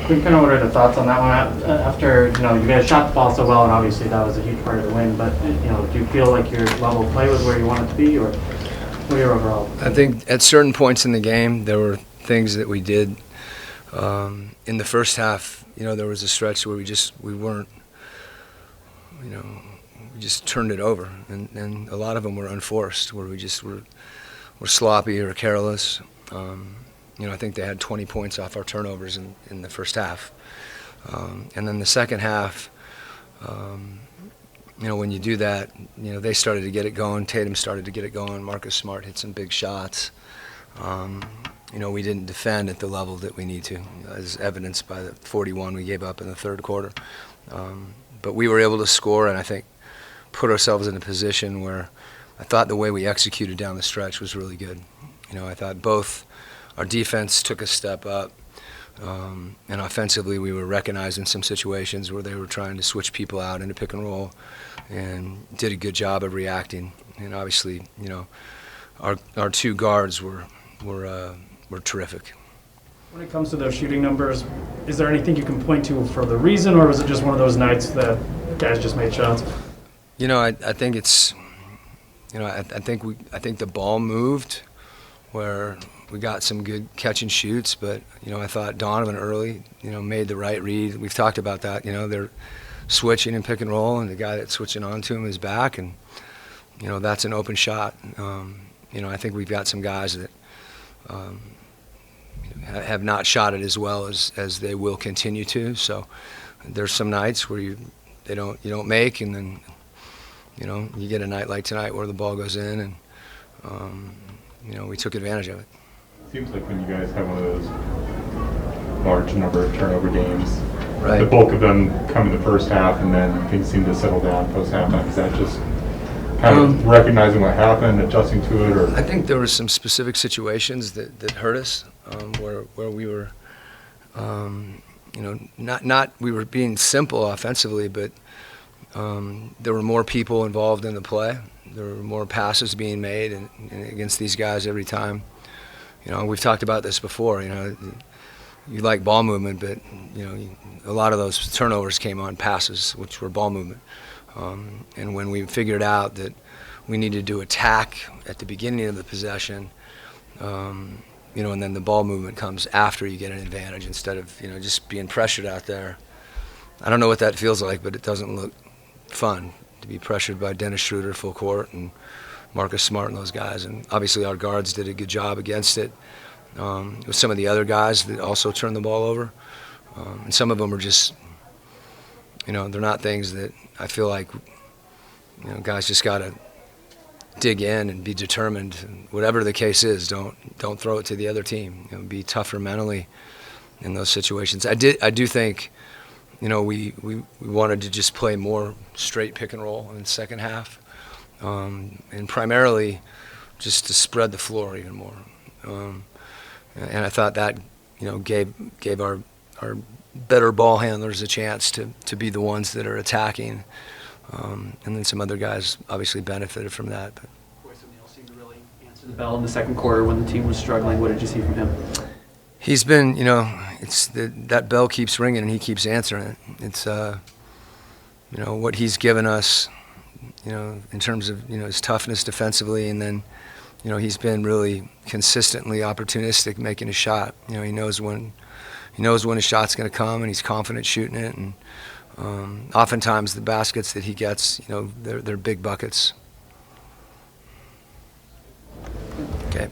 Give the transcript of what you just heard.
Quin, kind of what are the thoughts on that one? After, you guys shot the ball so well, and obviously that was a huge part of the win, but, do you feel like your level of play was where you want it to be, or what are your overall? I think at certain points in the game, there were things that we did. In the first half, there was a stretch where we weren't, we just turned it over, and a lot of them were unforced, where we just were sloppy or careless. I think they had 20 points off our turnovers in the first half. And then the second half, when you do that, they started to get it going. Tatum started to get it going. Marcus Smart hit some big shots. We didn't defend at the level that we need to, as evidenced by the 41 we gave up in the third quarter. But we were able to score, and I think put ourselves in a position where I thought the way we executed down the stretch was really good. I thought both our defense took a step up, and offensively we were recognizing some situations where they were trying to switch people out into pick and roll, and did a good job of reacting. And obviously, our two guards were terrific. When it comes to those shooting numbers, is there anything you can point to for the reason, or was it just one of those nights that guys just made shots? I think it's, I think the ball moved where we got some good catch and shoots, but I thought Donovan early, made the right read. We've talked about that. They're switching and pick and roll, and the guy that's switching onto him is back, and that's an open shot. I think we've got some guys that have not shot it as well as they will continue to. So there's some nights where you don't make, and then you get a night like tonight where the ball goes in, and we took advantage of it. Seems like when you guys have one of those large number of turnover games, right, the bulk of them come in the first half, and then things seem to settle down post halftime. Is that just kind of recognizing what happened, adjusting to it, or? I think there were some specific situations that hurt us, where we were, not we were being simple offensively, but there were more people involved in the play. There were more passes being made and against these guys every time. We've talked about this before. You like ball movement, but a lot of those turnovers came on passes, which were ball movement. And when we figured out that we needed to attack at the beginning of the possession, and then the ball movement comes after you get an advantage instead of just being pressured out there. I don't know what that feels like, but it doesn't look fun to be pressured by Dennis Schroeder full court and Marcus Smart and those guys. And obviously our guards did a good job against it. With some of the other guys that also turned the ball over. And some of them are just, they're not things that I feel like, guys just got to dig in and be determined. And whatever the case is, don't throw it to the other team. Be tougher mentally in those situations. I do think, we wanted to just play more straight pick and roll in the second half, and primarily just to spread the floor even more. And I thought that gave our better ball handlers a chance to be the ones that are attacking, and then some other guys obviously benefited from that. But Neal seemed to really answer the bell in the second quarter when the team was struggling. What did you see from him? He's been, it's that bell keeps ringing and he keeps answering it. It's, what he's given us, in terms of, his toughness defensively, and then, he's been really consistently opportunistic making a shot. He knows when his shot's going to come, and he's confident shooting it. And oftentimes the baskets that he gets, they're big buckets. Okay.